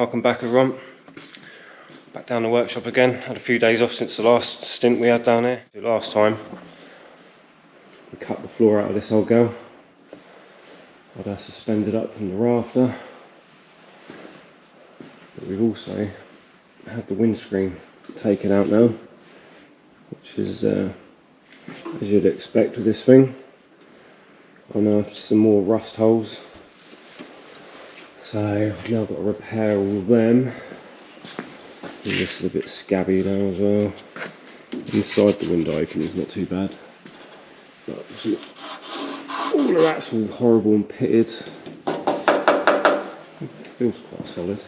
welcome back everyone. Back down the workshop again. Had a few days off since the last stint we had down here. Last time we cut the floor out of this old girl. I'd have suspended up from the rafter. But we've also had the windscreen taken out now, which is as you'd expect with this thing. Unearthed some more rust holes. So I've now got to repair all of them. And this is a bit scabby now as well. Inside the window opening is not too bad. But all of that's all horrible and pitted. It feels quite solid.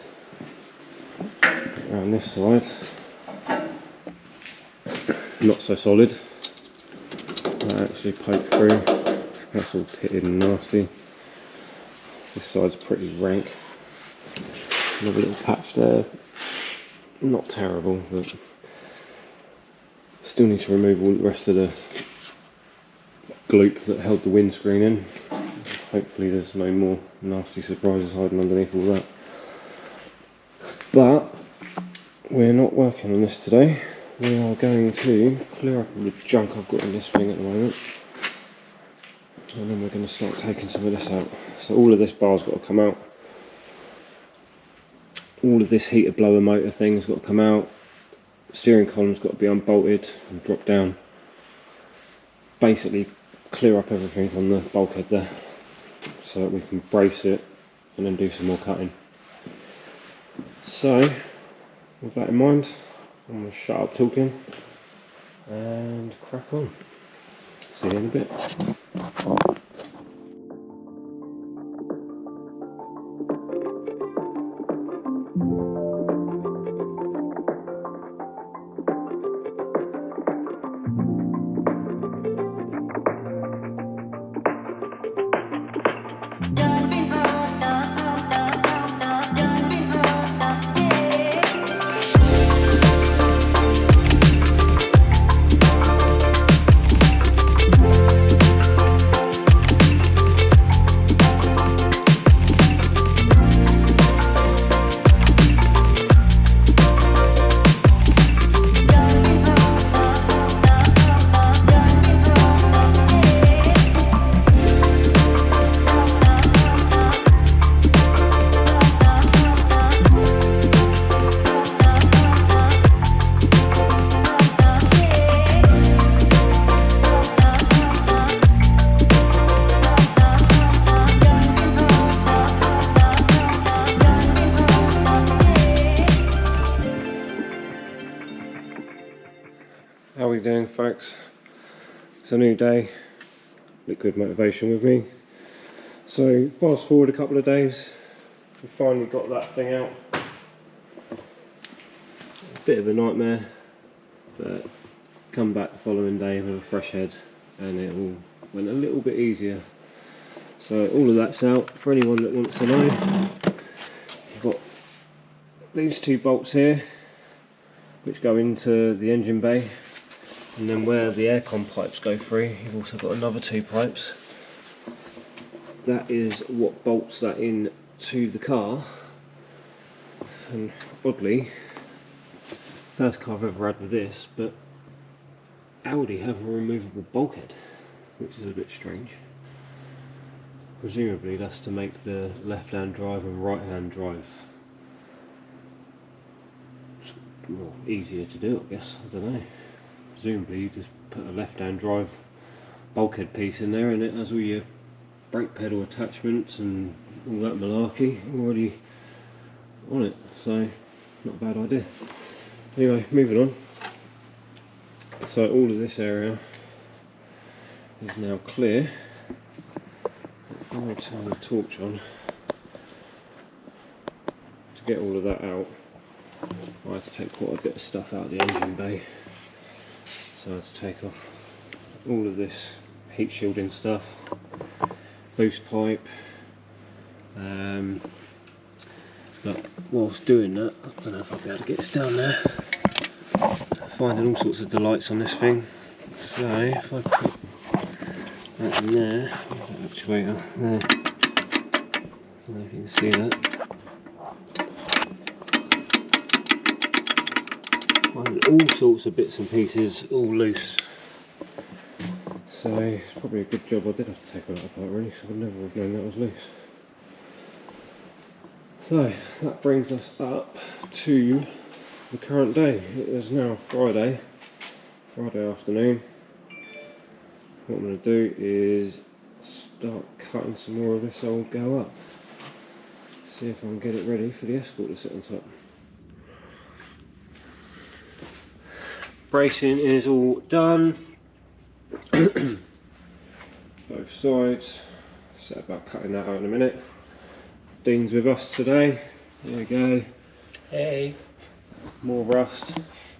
Around this side, not so solid. That actually poked through. That's all pitted and nasty. This side's pretty rank. Another little patch there. Not terrible, but still need to remove all the rest of the gloop that held the windscreen in. Hopefully there's no more nasty surprises hiding underneath all that. But we're not working on this today. We are going to clear up all the junk I've got in this thing at the moment. And then we're going to start taking some of this out. So all of this bar's got to come out. All of this heater blower motor thing's got to come out. Steering column's got to be unbolted and dropped down. Basically clear up everything on the bulkhead there, so that we can brace it and then do some more cutting. So with that in mind, I'm going to shut up talking and crack on. See you in a bit. How are we doing, folks? It's a new day, liquid motivation with me. So fast forward a couple of days, we finally got that thing out. A bit of a nightmare, but come back the following day with a fresh head and it all went a little bit easier. So all of that's out. For anyone that wants to know, you've got these two bolts here which go into the engine bay. And then where the aircon pipes go through, you've also got another two pipes. That is what bolts that in to the car. And oddly, first car I've ever had with this, but Audi have a removable bulkhead, which is a bit strange. Presumably that's to make the left-hand drive and right-hand drive easier to do, I guess. I don't know. Presumably you just put a left-hand drive bulkhead piece in there and it has all your brake pedal attachments and all that malarkey already on it, so not a bad idea. Anyway, moving on. So all of this area is now clear. If I turn the torch on to get all of that out, I had to take quite a bit of stuff out of the engine bay. So I had to take off all of this heat shielding stuff, boost pipe, but whilst doing that, I don't know if I'll be able to get this down there, finding all sorts of delights on this thing. So if I put that in there, the actuator there, I don't know if you can see that. and all sorts of bits and pieces all loose. So it's probably a good job I did have to take all that apart really, because I would never have known that was loose. So that brings us up to the current day. It is now Friday afternoon. What I'm going to do is start cutting some more of this old go up. See if I can get it ready for the Escort to sit on top. Bracing is all done. Both sides. Set about cutting that out in a minute. Dean's with us today. There we go. Hey. More rust.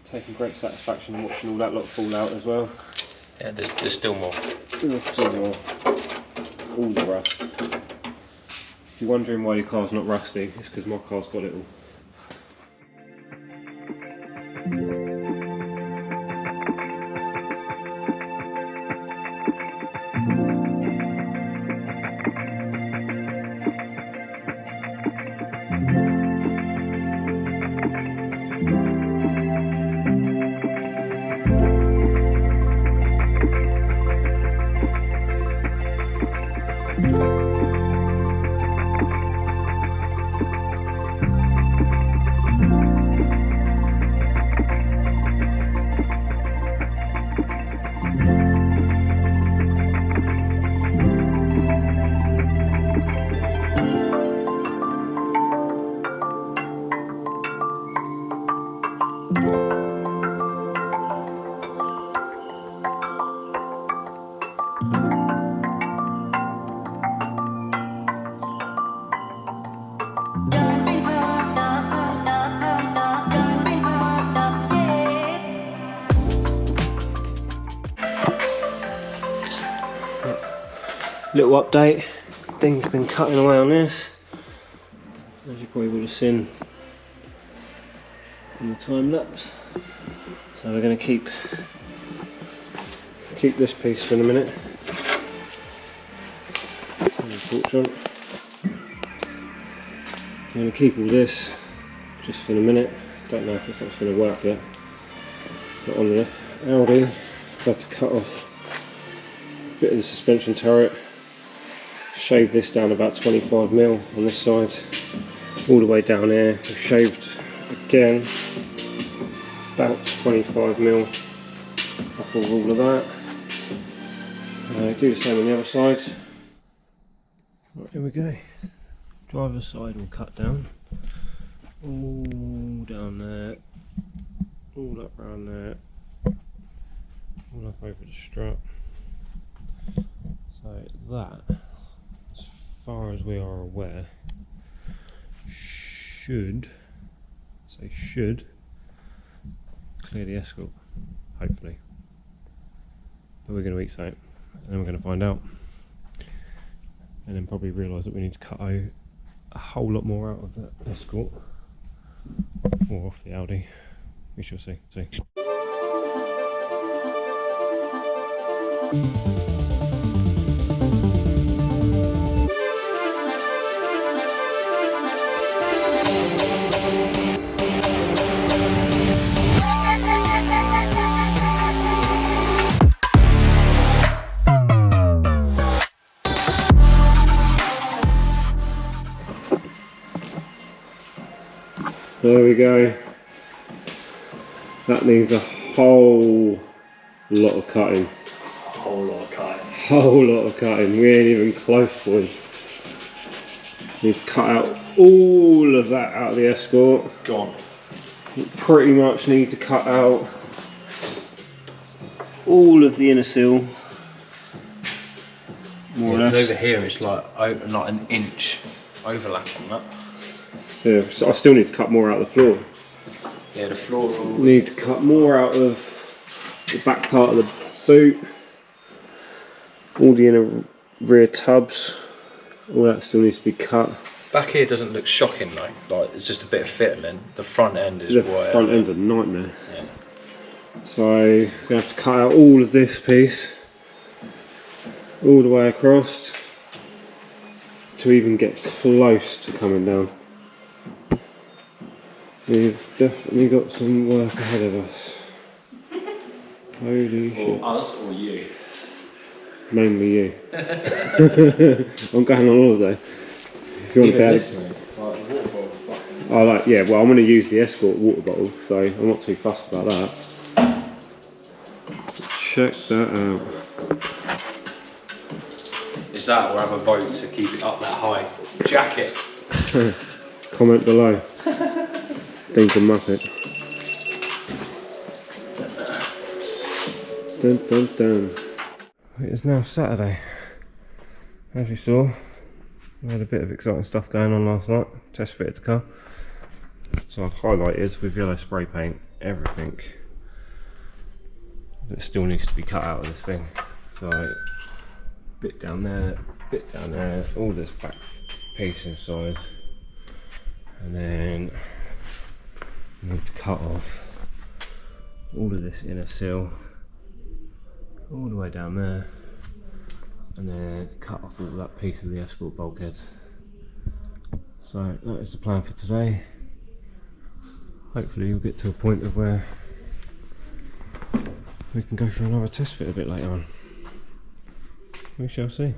Taking great satisfaction watching all that lot fall out as well. Yeah, there's still more. There's still more. All the rust. If you're wondering why your car's not rusty, it's because my car's got it all. Little update, Dean's been cutting away on this, as you probably would have seen in the time lapse. So we're going to keep this piece for a minute. Torch on. I'm going to keep all this just for a minute. Don't know if it's actually going to work yet. But on the Audi, I've had to cut off a bit of the suspension turret. Shave this down about 25mm on this side, all the way down here. We've shaved again about 25mm off of all of that. Do the same on the other side. Right, here we go. Driver's side will cut down, all down there, all up around there, all up over the strut. So that, as far as we are aware, should clear the Escort, hopefully. But we're going to eat something, and then we're going to find out. And then probably realise that we need to cut out a whole lot more out of that Escort, or off the Audi. We shall see. There we go. That needs a whole lot of cutting. Whole lot of cutting. Whole lot of cutting. We ain't even close, boys. Need to cut out all of that out of the Escort. Gone. We pretty much need to cut out all of the inner seal. More or less. Over here it's like an inch overlap on that. Yeah, so I still need to cut more out of the floor. Yeah, the floor. Need to cut more out of the back part of the boot. All the inner rear tubs. All that still needs to be cut. Back here doesn't look shocking though. Like it's just a bit of fiddling. The front end is the front end's a nightmare. Yeah. So we're gonna have to cut out all of this piece, all the way across, to even get close to coming down. We've definitely got some work ahead of us. Holy shit. Or us or you? Mainly you. I'm going on holiday. If you want to bet. Well, I'm going to use the ESCORT water bottle, so I'm not too fussed about that. Check that out. Is that or have a boat to keep it up that high? Jacket. Comment below. Think of Muppet. Dun dun dun. It is now Saturday. As you saw, we had a bit of exciting stuff going on last night. Test fitted the car. So I've highlighted with yellow spray paint everything that still needs to be cut out of this thing. So bit down there, all this back piece inside, and then I need to cut off all of this inner sill all the way down there, and then cut off all that piece of the ESCORT bulkheads. So that is the plan for today. Hopefully we'll get to a point of where we can go for another test fit a bit later on. We shall see.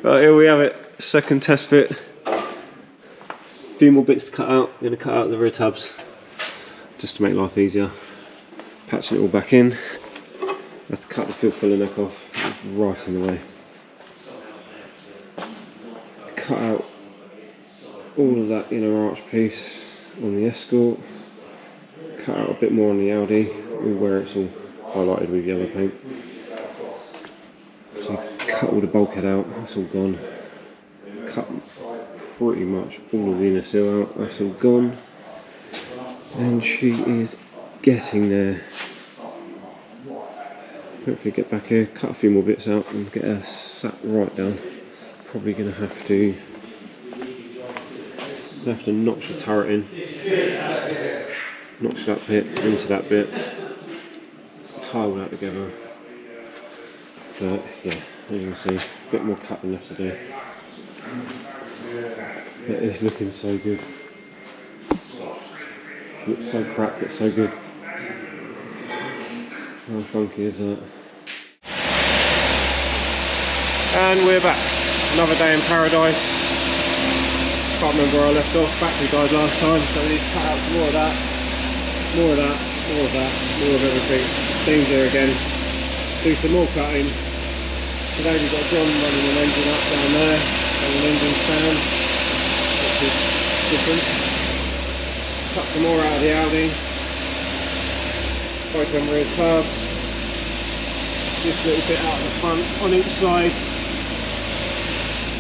Right, here we have it, second test fit. A few more bits to cut out. I'm going to cut out the rear tubs just to make life easier. Patching it all back in. I have to cut the fuel filler neck off, it's right in the way. Cut out all of that inner arch piece on the ESCORT. Cut out a bit more on the Audi, where it's all highlighted with yellow paint. So cut all the bulkhead out, that's all gone. Cut pretty much all of the inner sill out, that's all gone. And she is getting there. Hopefully get back here, cut a few more bits out and get her sat right down. Probably going to have to notch the turret in. Notch that bit into that bit. Tie all that together. But yeah, as you can see, a bit more cutting left to do. It is looking so good. Looks so crap, but so good. How funky is that? And we're back. Another day in paradise. Can't remember where I left off. Battery died last time, so we need to cut out some more of that. More of that, more of that, more of everything. Steam's here again. Do some more cutting. Today we've got John running an engine up down there, and an engine stand, which is different. Cut some more out of the Audi. Both on rear tubs. Just a little bit out of the front on each side.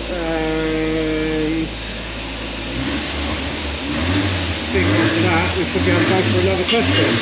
And I think after that we should be able to go for another test fit.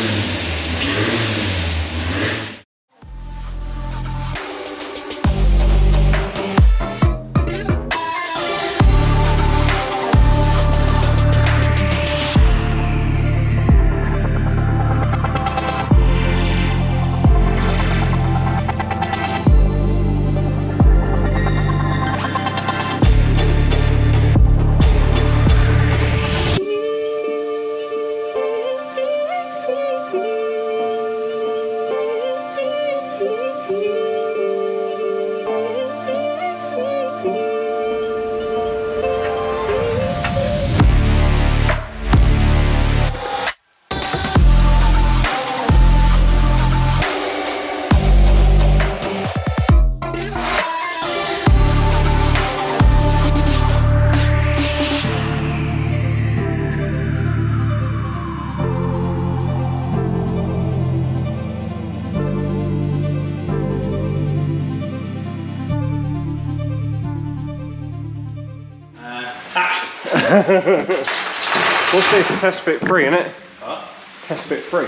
What's this? Test fit 3, innit? Huh? Test fit 3.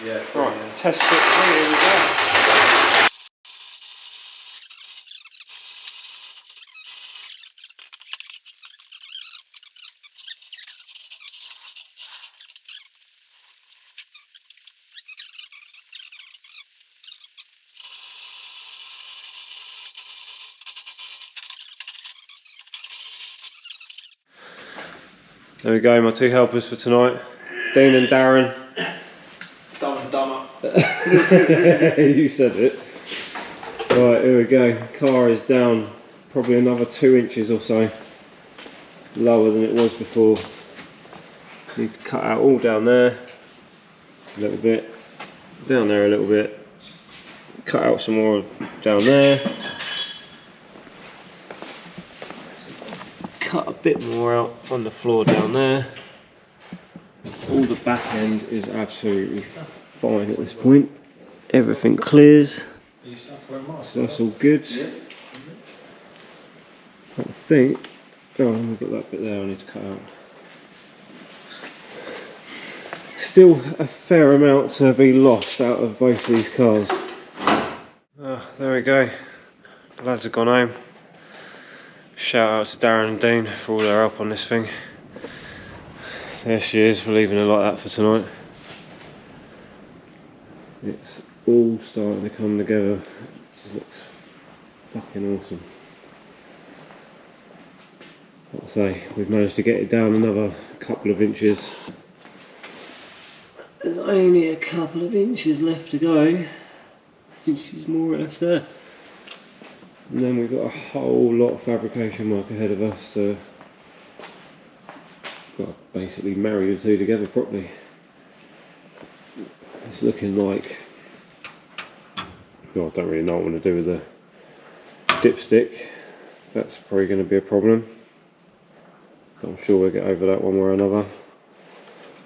Yeah. Right, test fit 3, here we go. There we go, my two helpers for tonight, Dean and Darren. Dumb and dumber. You said it. Right, here we go. Car is down probably another 2 inches or so lower than it was before. Need to cut out all down there a little bit, down there a little bit, cut out some more down there, cut a bit more out on the floor down there. All the back end is absolutely fine at this point. Everything clears, so that's all good. I think, oh, I've got that bit there I need to cut out. Still a fair amount to be lost out of both these cars. There we go, the lads have gone home. Shout out to Darren and Dean for all their help on this thing. There she is, we're leaving her like that for tonight. It's all starting to come together. It looks fucking awesome. Like I say, we've managed to get it down another couple of inches. There's only a couple of inches left to go. And she's more or less there. And then we've got a whole lot of fabrication work ahead of us to, well, basically marry the two together properly. It's looking like, well, I don't really know what I want to do with the dipstick. That's probably going to be a problem. But I'm sure we'll get over that one way or another.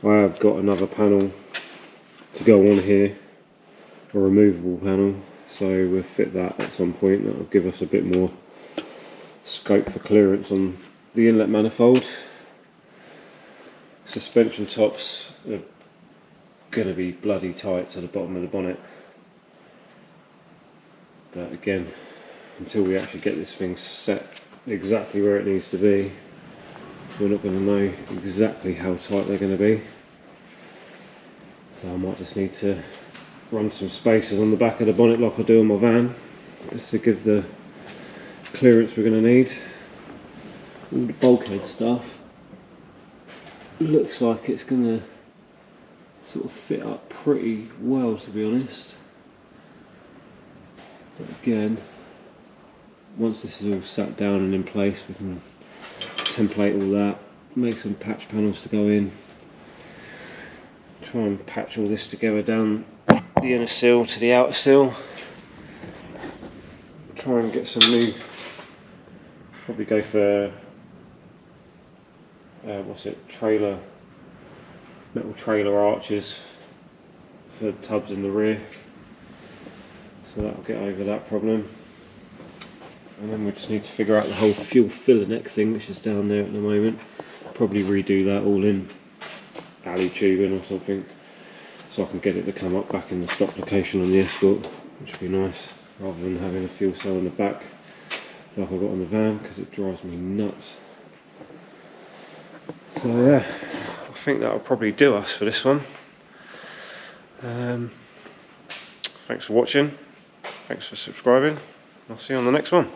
I have got another panel to go on here, a removable panel, so we'll fit that at some point. That will give us a bit more scope for clearance on the inlet manifold. Suspension tops are going to be bloody tight to the bottom of the bonnet, but again, until we actually get this thing set exactly where it needs to be, we're not going to know exactly how tight they're going to be. So I might just need to run some spacers on the back of the bonnet like I do on my van, just to give the clearance we're going to need. All the bulkhead stuff looks like it's going to sort of fit up pretty well, to be honest. But again, once this is all sat down and in place, we can template all that, make some patch panels to go in, try and patch all this together down the inner sill to the outer sill, try and get some new, probably go for metal trailer arches for tubs in the rear, so that'll get over that problem. And then we just need to figure out the whole fuel filler neck thing, which is down there at the moment. Probably redo that all in alley tubing or something, so I can get it to come up back in the stock location on the Escort, which would be nice, rather than having a fuel cell in the back like I've got on the van, because it drives me nuts. So yeah, I think that'll probably do us for this one. Thanks for watching, thanks for subscribing, I'll see you on the next one.